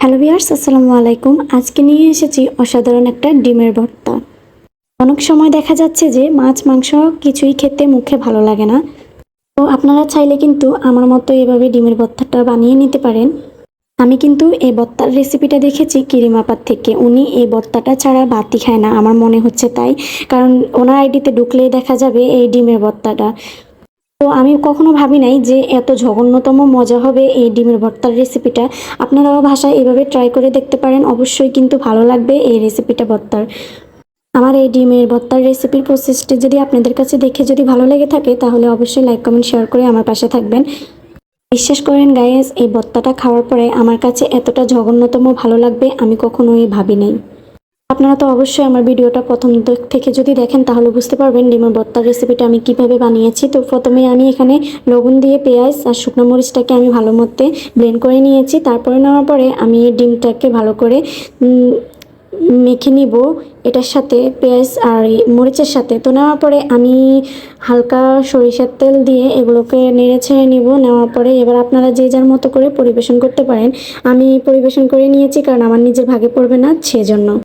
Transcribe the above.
Hello viewers, আসসালামু আলাইকুম। আজকে নিয়ে এসেছি অসাধারণ একটা ডিমের ভর্তা। অনেক সময় দেখা যাচ্ছে যে মাছ মাংস কিছুই খেতে মুখে ভালো লাগে না। তো আপনারা চাইলে কিন্তু আমার মতো এভাবে ডিমের ভর্তাটা বানিয়ে নিতে পারেন। আমি কিন্তু এই ভর্তার রেসিপিটা দেখেছি কিরিম আপার থেকে। উনি এই ভর্তাটা ছাড়া ভাতই খায় না, আমার মনে হচ্ছে তাই। কারণ ওনার আইডিতে ঢুকলেই দেখা যাবে এই ডিমের ভর্তাটা। তো আমি কখনো ভাবি নাই যে এত জঘন্যতম মজা হবে এই ডিমের ভর্তার রেসিপিটা। আপনারাও বাসায় এভাবে ট্রাই করে দেখতে পারেন, অবশ্যই কিন্তু ভালো লাগবে এই রেসিপিটা ভর্তার। আমার এই ডিমের ভর্তার রেসিপির প্রসেসটা যদি আপনাদের কাছে দেখে যদি ভালো লেগে থাকে তাহলে অবশ্যই লাইক কমেন্ট শেয়ার করে আমার পাশে থাকবেন। বিশ্বাস করেন গাইস, এই ভর্তাটা খাওয়ার পরে আমার কাছে এতটা জঘন্যতম ভালো লাগবে আমি কখনোই ভাবি নাই। আপনারা তো অবশ্যই আমার ভিডিওটা প্রথম থেকে যদি দেখেন তাহলে বুঝতে পারবেন ডিমের ভর্তার রেসিপিটা আমি কিভাবে বানিয়েছি। তো প্রথমে আমি এখানে লবণ দিয়ে পেঁয়াজ আর শুকনো মরিচটাকে আমি ভালো মতো ব্লেন্ড করে নিয়েছি। তারপরে নেওয়ার পরে আমি এই ডিমটাকে ভালো করে মেখে নিব এটার সাথে, পেঁয়াজ আর মরিচের সাথে। তো নেওয়ার পরে আমি হালকা সরিষার তেল দিয়ে এগুলোকে নেড়ে ছেড়ে নিব। নেওয়ার পরে এবার আপনারা যে যার মতো করে পরিবেশন করতে পারেন। আমি পরিবেশন করে নিয়েছি কারণ আমার নিজের ভাগে পড়বে না সেজন্য।